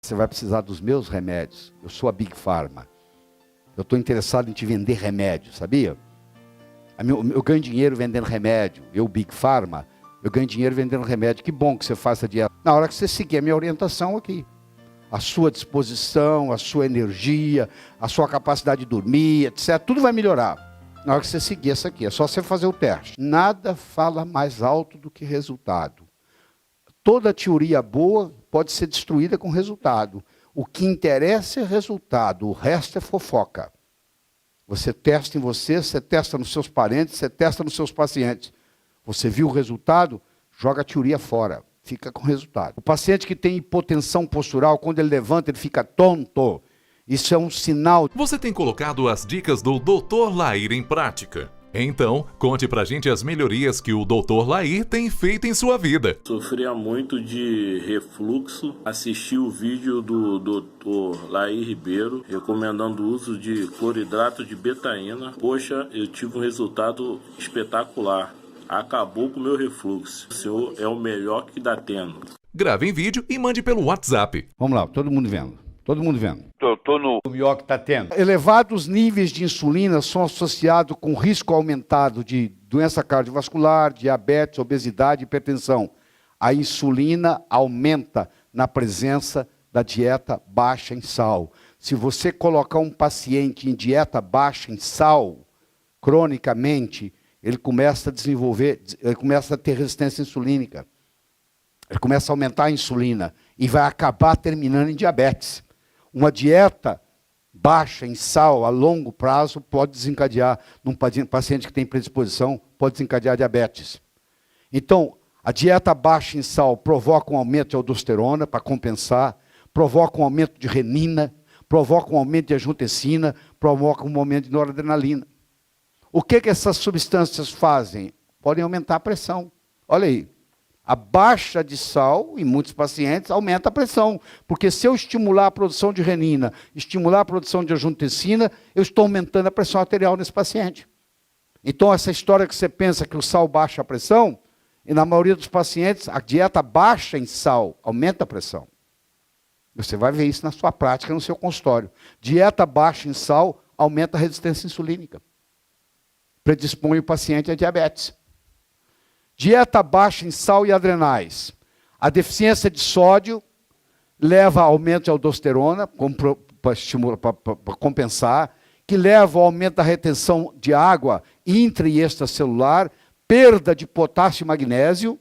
Você vai precisar dos meus remédios. Eu sou a Big Pharma. Eu estou interessado em te vender remédio, sabia? Eu ganho dinheiro vendendo remédio. Eu, Big Pharma, eu ganho dinheiro vendendo remédio. Que bom que você faça dieta. Na hora que você seguir a minha orientação aqui. A sua disposição, a sua energia, a sua capacidade de dormir, etc. Tudo vai melhorar. Na hora que você seguir essa aqui. É só você fazer o teste. Nada fala mais alto do que resultado. Toda teoria boa pode ser destruída com resultado. O que interessa é resultado, o resto é fofoca. Você testa em você testa nos seus parentes, você testa nos seus pacientes. Você viu o resultado, joga a teoria fora, fica com o resultado. O paciente que tem hipotensão postural, quando ele levanta, ele fica tonto. Isso é um sinal. Você tem colocado as dicas do Dr. Lair em prática? Então, conte pra gente as melhorias que o Dr. Lair tem feito em sua vida. Sofria muito de refluxo. Assisti o vídeo do Dr. Lair Ribeiro recomendando o uso de cloridrato de betaína. Poxa, eu tive um resultado espetacular. Acabou com o meu refluxo. O senhor é o melhor que dá tendo. Grave em vídeo e mande pelo WhatsApp. Vamos lá, todo mundo vendo. Todo mundo vendo. Tô no... O melhor que está tendo. Elevados níveis de insulina são associados com risco aumentado de doença cardiovascular, diabetes, obesidade e hipertensão. A insulina aumenta na presença da dieta baixa em sal. Se você colocar um paciente em dieta baixa em sal, cronicamente, ele começa a desenvolver, ele começa a ter resistência insulínica. Ele começa a aumentar a insulina e vai acabar terminando em diabetes. Uma dieta baixa em sal a longo prazo pode desencadear, num paciente que tem predisposição, pode desencadear diabetes. Então, a dieta baixa em sal provoca um aumento de aldosterona para compensar, provoca um aumento de renina, provoca um aumento de angiotensina, provoca um aumento de noradrenalina. O que essas substâncias fazem? Podem aumentar a pressão. Olha aí. A baixa de sal, em muitos pacientes, aumenta a pressão. Porque se eu estimular a produção de renina, estimular a produção de angiotensina, eu estou aumentando a pressão arterial nesse paciente. Então, essa história que você pensa que o sal baixa a pressão, e na maioria dos pacientes, a dieta baixa em sal aumenta a pressão. Você vai ver isso na sua prática, no seu consultório. Dieta baixa em sal aumenta a resistência insulínica. Predispõe o paciente a diabetes. Dieta baixa em sal e adrenais. A deficiência de sódio leva a aumento de aldosterona, para compensar, que leva ao aumento da retenção de água intra e extracelular, perda de potássio e magnésio,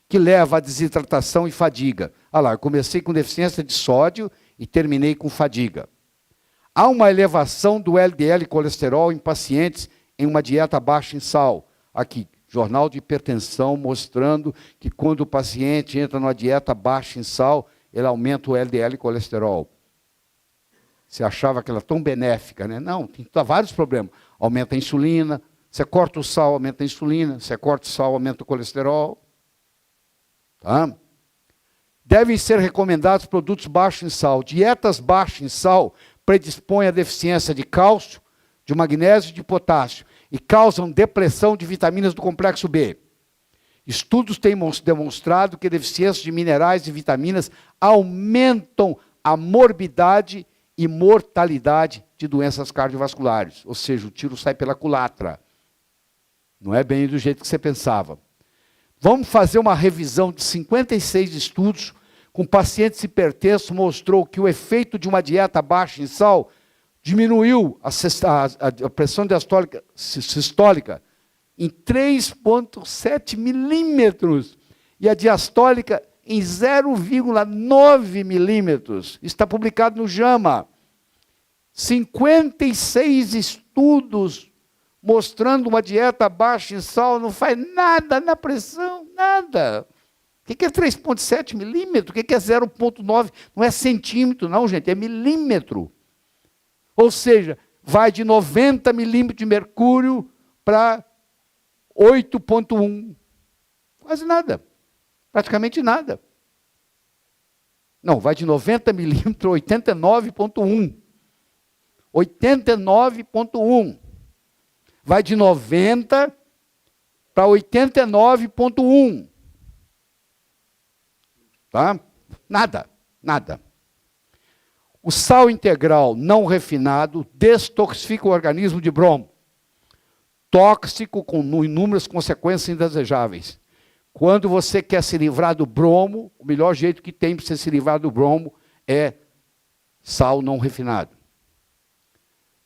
que leva à desidratação e fadiga. Olha lá, eu comecei com deficiência de sódio e terminei com fadiga. Há uma elevação do LDL colesterol em pacientes em uma dieta baixa em sal. Aqui, Jornal de Hipertensão, mostrando que quando o paciente entra numa dieta baixa em sal, ele aumenta o LDL colesterol. Você achava que ela era tão benéfica, né? Não, tem vários problemas. Aumenta a insulina, você corta o sal, aumenta a insulina, você corta o sal, aumenta o colesterol. Tá? Devem ser recomendados produtos baixos em sal. Dietas baixas em sal predispõem à deficiência de cálcio, de magnésio e de potássio, e causam depressão de vitaminas do complexo B. Estudos têm demonstrado que deficiências de minerais e vitaminas aumentam a morbidade e mortalidade de doenças cardiovasculares. Ou seja, o tiro sai pela culatra. Não é bem do jeito que você pensava. Vamos fazer uma revisão de 56 estudos com pacientes hipertensos, mostrou que o efeito de uma dieta baixa em sal diminuiu a pressão sistólica em 3,7 milímetros e a diastólica em 0,9 milímetros. Está publicado no JAMA. 56 estudos mostrando uma dieta baixa em sal não faz nada na pressão, nada. O que é 3,7 milímetros? O que é 0,9? Não é centímetro, não, gente, é milímetro. Ou seja, vai de 90 milímetros de mercúrio para 8,1. Quase nada. Praticamente nada. Não, vai de 90 milímetros a 89,1. 89,1. Vai de 90 para 89,1. Tá? Nada, nada. O sal integral não refinado detoxifica o organismo de bromo. Tóxico com inúmeras consequências indesejáveis. Quando você quer se livrar do bromo, o melhor jeito que tem para você se livrar do bromo é sal não refinado.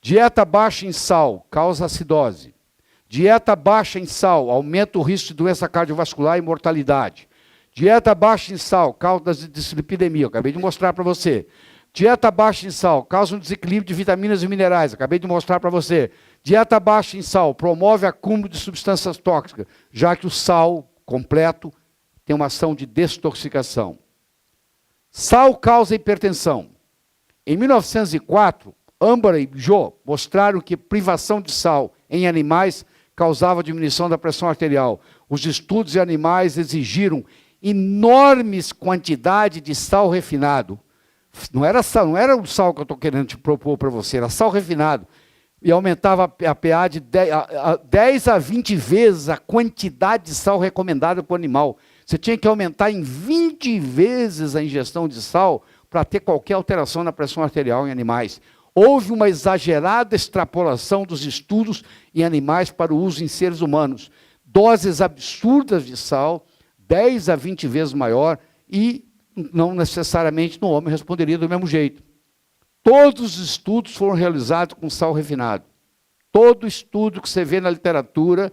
Dieta baixa em sal causa acidose. Dieta baixa em sal aumenta o risco de doença cardiovascular e mortalidade. Dieta baixa em sal causa dislipidemia, acabei de mostrar para você. Dieta baixa em sal causa um desequilíbrio de vitaminas e minerais, acabei de mostrar para você. Dieta baixa em sal promove acúmulo de substâncias tóxicas, já que o sal completo tem uma ação de desintoxicação. Sal causa hipertensão. Em 1904, Amber e Joe mostraram que privação de sal em animais causava diminuição da pressão arterial. Os estudos em animais exigiram enormes quantidades de sal refinado. Não era o sal que eu estou querendo te propor para você, era sal refinado. E aumentava a pH de 10 a 20 vezes a quantidade de sal recomendada para o animal. Você tinha que aumentar em 20 vezes a ingestão de sal para ter qualquer alteração na pressão arterial em animais. Houve uma exagerada extrapolação dos estudos em animais para o uso em seres humanos. Doses absurdas de sal, 10 a 20 vezes maior, e não necessariamente no homem responderia do mesmo jeito. Todos os estudos foram realizados com sal refinado. Todo estudo que você vê na literatura,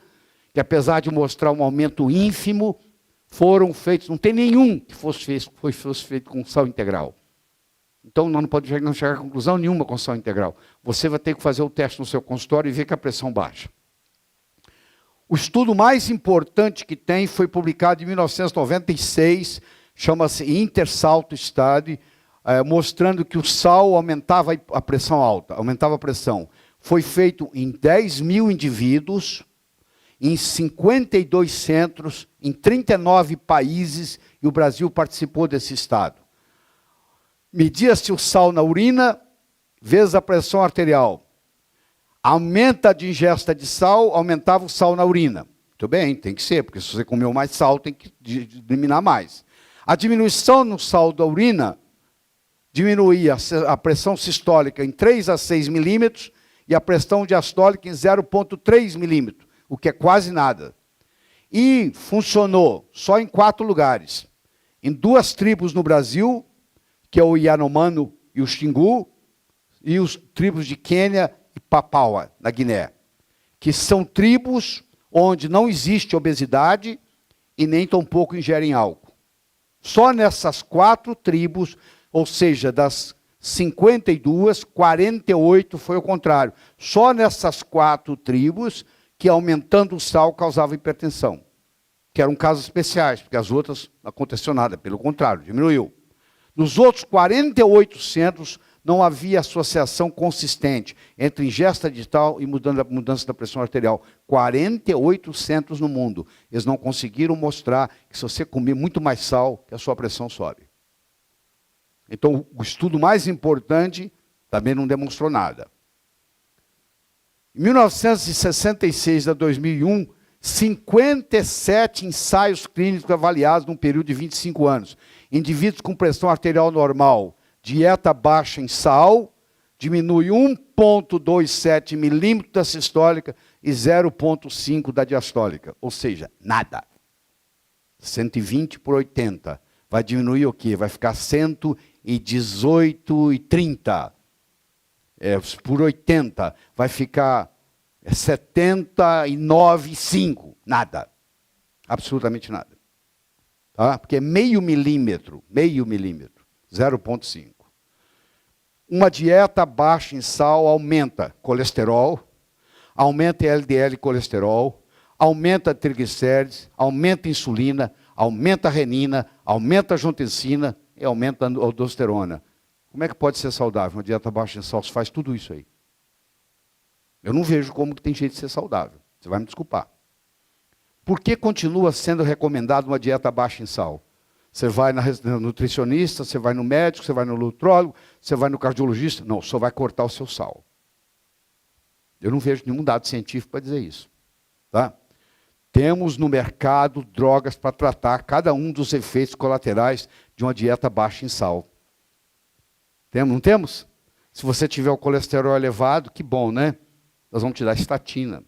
que apesar de mostrar um aumento ínfimo, foram feitos, não tem nenhum que fosse feito com sal integral. Então, não pode chegar a conclusão nenhuma com sal integral. Você vai ter que fazer o teste no seu consultório e ver que a pressão baixa. O estudo mais importante que tem foi publicado em 1996, chama-se Intersalto Study, mostrando que o sal aumentava a pressão alta, aumentava a pressão. Foi feito em 10 mil indivíduos, em 52 centros, em 39 países, e o Brasil participou desse estado. Media-se o sal na urina, vezes a pressão arterial. Aumenta a ingesta de sal, aumentava o sal na urina. Muito bem, tem que ser, porque se você comeu mais sal, tem que eliminar mais. A diminuição no sal da urina diminuía a pressão sistólica em 3 a 6 milímetros e a pressão diastólica em 0,3 milímetros, o que é quase nada. E funcionou só em 4 lugares. Em 2 tribos no Brasil, que é o Yanomami e o Xingu, e os tribos de Quênia e Papua, na Guiné, que são tribos onde não existe obesidade e nem tampouco ingerem álcool. Só nessas 4 tribos, ou seja, das 52, 48 foi o contrário. Só nessas 4 tribos que aumentando o sal causava hipertensão. Que eram casos especiais, porque as outras não aconteceu nada, pelo contrário, diminuiu. Nos outros 48 centros não havia associação consistente entre ingesta de tal e mudança da pressão arterial. 48 centros no mundo. Eles não conseguiram mostrar que se você comer muito mais sal, que a sua pressão sobe. Então, o estudo mais importante também não demonstrou nada. Em 1966 a 2001, 57 ensaios clínicos avaliados num período de 25 anos. Indivíduos com pressão arterial normal, dieta baixa em sal, diminui 1,27 milímetros da sistólica e 0,5 da diastólica. Ou seja, nada. 120 por 80. Vai diminuir o quê? Vai ficar 118,30. Por 80. Vai ficar 79,5. Nada. Absolutamente nada. Tá? Porque é meio milímetro, 0,5. Uma dieta baixa em sal aumenta colesterol, aumenta LDL colesterol, aumenta triglicérides, aumenta insulina, aumenta renina, aumenta angiotensina e aumenta a aldosterona. Como é que pode ser saudável? Uma dieta baixa em sal faz tudo isso aí. Eu não vejo como que tem jeito de ser saudável. Você vai me desculpar. Por que continua sendo recomendada uma dieta baixa em sal? Você vai no nutricionista, você vai no médico, você vai no nutrólogo, você vai no cardiologista. Não, só vai cortar o seu sal. Eu não vejo nenhum dado científico para dizer isso. Tá? Temos no mercado drogas para tratar cada um dos efeitos colaterais de uma dieta baixa em sal. Temos, não temos? Se você tiver o colesterol elevado, que bom, né? Nós vamos te dar estatina.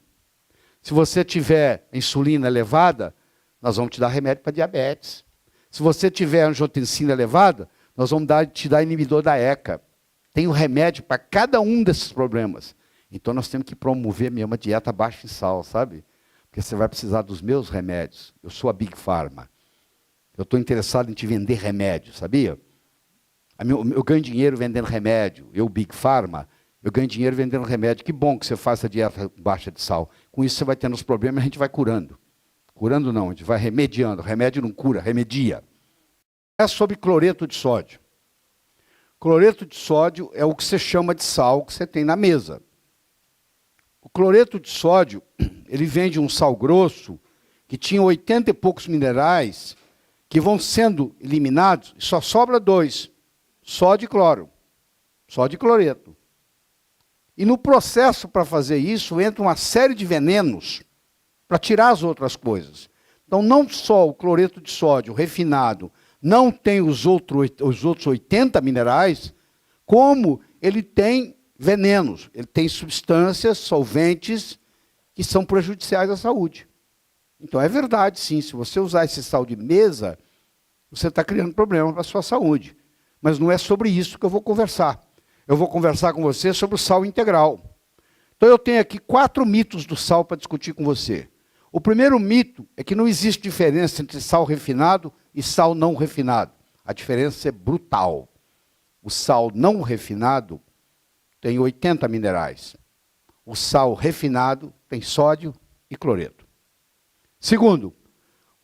Se você tiver insulina elevada, nós vamos te dar remédio para diabetes. Se você tiver angiotensina elevada, nós vamos te dar inibidor da ECA. Tem um remédio para cada um desses problemas. Então nós temos que promover mesmo uma dieta baixa em sal, sabe? Porque você vai precisar dos meus remédios. Eu sou a Big Pharma. Eu estou interessado em te vender remédio, sabia? Eu ganho dinheiro vendendo remédio. Eu, Big Pharma, eu ganho dinheiro vendendo remédio. Que bom que você faça dieta baixa de sal. Com isso você vai tendo os problemas e a gente vai curando. Curando não, a gente vai remediando. Remédio não cura, remedia. É sobre cloreto de sódio. Cloreto de sódio é o que você chama de sal que você tem na mesa. O cloreto de sódio, ele vem de um sal grosso que tinha 80 e poucos minerais que vão sendo eliminados e só sobra 2, sódio e cloro, sódio e cloreto. E no processo para fazer isso entra uma série de venenos para tirar as outras coisas. Então não só o cloreto de sódio refinado não tem os outros 80 minerais, como ele tem venenos, ele tem substâncias, solventes, que são prejudiciais à saúde. Então é verdade, sim, se você usar esse sal de mesa, você está criando problema para a sua saúde. Mas não é sobre isso que eu vou conversar. Eu vou conversar com você sobre o sal integral. Então eu tenho aqui 4 mitos do sal para discutir com você. O primeiro mito é que não existe diferença entre sal refinado e sal não refinado. A diferença é brutal. O sal não refinado tem 80 minerais. O sal refinado tem sódio e cloreto. Segundo,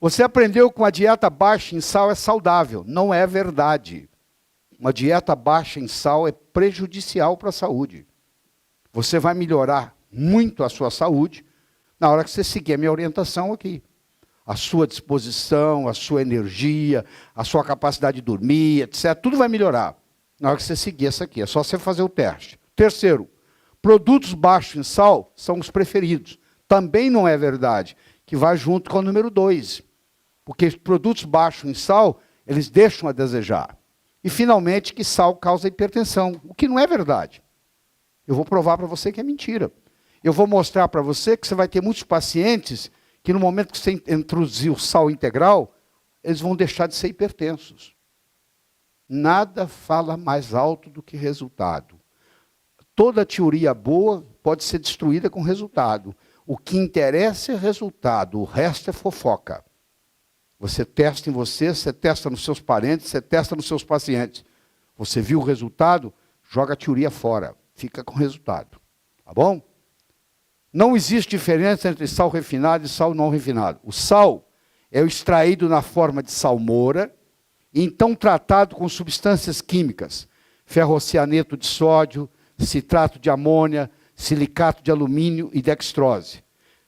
você aprendeu que uma dieta baixa em sal é saudável. Não é verdade. Uma dieta baixa em sal é prejudicial para a saúde. Você vai melhorar muito a sua saúde na hora que você seguir a minha orientação aqui. A sua disposição, a sua energia, a sua capacidade de dormir, etc. Tudo vai melhorar na hora que você seguir essa aqui. É só você fazer o teste. Terceiro, produtos baixos em sal são os preferidos. Também não é verdade, que vai junto com o número 2. Porque produtos baixos em sal, eles deixam a desejar. E, finalmente, que sal causa hipertensão, o que não é verdade. Eu vou provar para você que é mentira. Eu vou mostrar para você que você vai ter muitos pacientes que, no momento que você introduzir o sal integral, eles vão deixar de ser hipertensos. Nada fala mais alto do que resultado. Toda teoria boa pode ser destruída com resultado. O que interessa é resultado, o resto é fofoca. Você testa em você testa nos seus parentes, você testa nos seus pacientes. Você viu o resultado, joga a teoria fora. Fica com o resultado. Tá bom? Não existe diferença entre sal refinado e sal não refinado. O sal é o extraído na forma de salmoura, e então tratado com substâncias químicas. Ferrocianeto de sódio, citrato de amônia, silicato de alumínio e dextrose.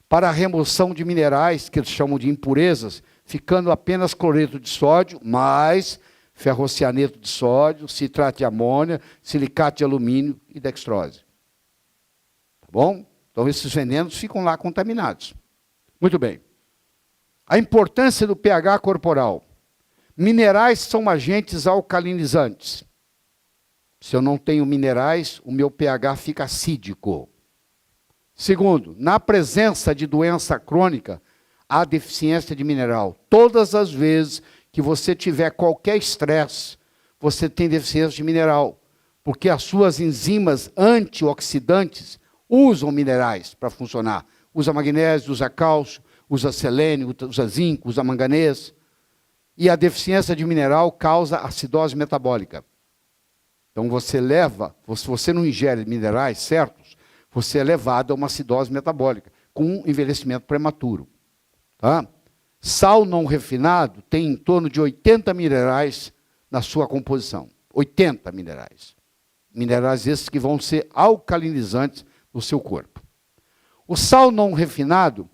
Para a remoção de minerais, que eles chamam de impurezas, ficando apenas cloreto de sódio, mais ferrocianeto de sódio, citrato de amônia, silicato de alumínio e dextrose. Tá bom? Então esses venenos ficam lá contaminados. Muito bem. A importância do pH corporal. Minerais são agentes alcalinizantes. Se eu não tenho minerais, o meu pH fica acídico. Segundo, na presença de doença crônica, há deficiência de mineral. Todas as vezes que você tiver qualquer estresse, você tem deficiência de mineral, porque as suas enzimas antioxidantes usam minerais para funcionar. Usa magnésio, usa cálcio, usa selênio, usa zinco, usa manganês. E a deficiência de mineral causa acidose metabólica. Então se você não ingere minerais certos, você é levado a uma acidose metabólica, com um envelhecimento prematuro. Tá? Sal não refinado tem em torno de 80 minerais na sua composição. 80 minerais. Minerais esses que vão ser alcalinizantes no seu corpo. O sal não refinado,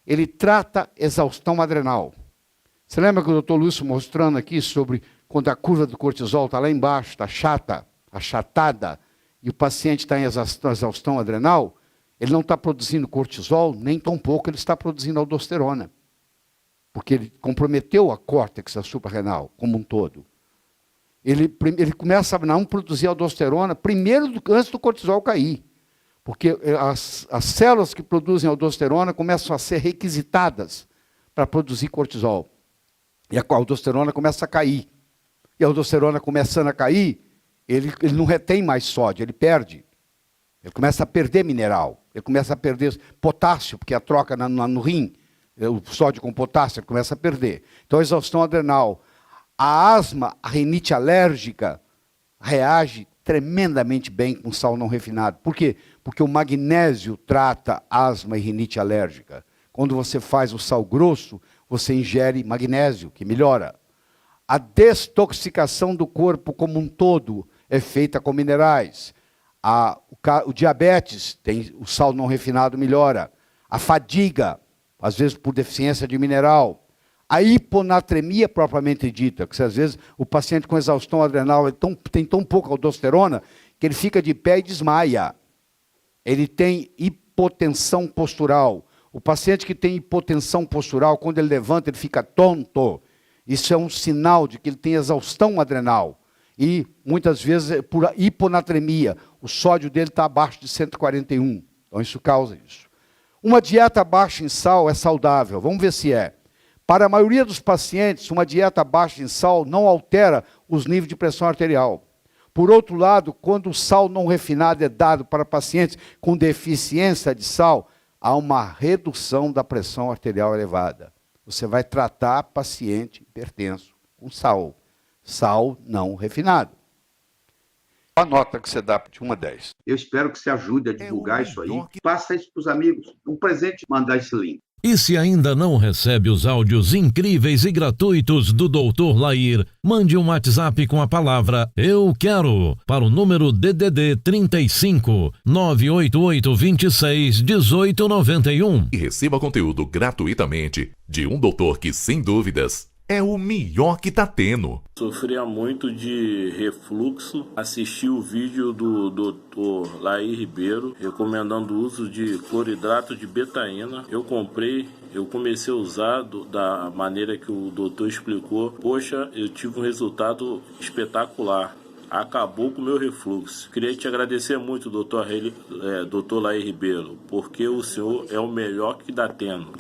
ele trata exaustão adrenal. Você lembra que o doutor Lúcio mostrando aqui sobre quando a curva do cortisol está lá embaixo, está chata, achatada, e o paciente está em exaustão adrenal, ele não está produzindo cortisol, nem tão pouco ele está produzindo aldosterona. Porque ele comprometeu a córtex suprarrenal como um todo. ele começa a não produzir aldosterona antes do cortisol cair. Porque as células que produzem aldosterona começam a ser requisitadas para produzir cortisol. E a aldosterona começa a cair. E a aldosterona começando a cair, ele não retém mais sódio, ele perde. Ele começa a perder mineral, ele começa a perder potássio, porque a troca no rim, o sódio com potássio, ele começa a perder. Então a exaustão adrenal. A asma, a rinite alérgica, reage tremendamente bem com sal não refinado. Por quê? Porque o magnésio trata asma e rinite alérgica. Quando você faz o sal grosso, você ingere magnésio, que melhora. A desintoxicação do corpo como um todo é feita com minerais. O diabetes, o sal não refinado melhora. A fadiga, às vezes por deficiência de mineral. A hiponatremia propriamente dita, que às vezes o paciente com exaustão adrenal tem tão pouca aldosterona que ele fica de pé e desmaia. Ele tem hipotensão postural. O paciente que tem hipotensão postural, quando ele levanta, ele fica tonto. Isso é um sinal de que ele tem exaustão adrenal. E, muitas vezes, por hiponatremia, o sódio dele está abaixo de 141. Então, isso causa isso. Uma dieta baixa em sal é saudável. Vamos ver se é. Para a maioria dos pacientes, uma dieta baixa em sal não altera os níveis de pressão arterial. Por outro lado, quando o sal não refinado é dado para pacientes com deficiência de sal, há uma redução da pressão arterial elevada. Você vai tratar paciente hipertenso com sal. Sal não refinado. A nota que você dá de 1 a 10. Eu espero que você ajude a divulgar isso aí. Passa isso para os amigos. Um presente, mandar esse link. E se ainda não recebe os áudios incríveis e gratuitos do Dr. Lair, mande um WhatsApp com a palavra "Eu quero" para o número DDD 35 988 26 1891. E receba conteúdo gratuitamente de um doutor que, sem dúvidas, é o melhor que tá tendo. Sofria muito de refluxo. Assisti o vídeo do Dr. Lair Ribeiro recomendando o uso de cloridrato de betaína. Eu comecei a usar da maneira que o doutor explicou. Poxa, eu tive um resultado espetacular. Acabou com o meu refluxo. Queria te agradecer muito, Dr. Lair Ribeiro, porque o senhor é o melhor que dá tendo.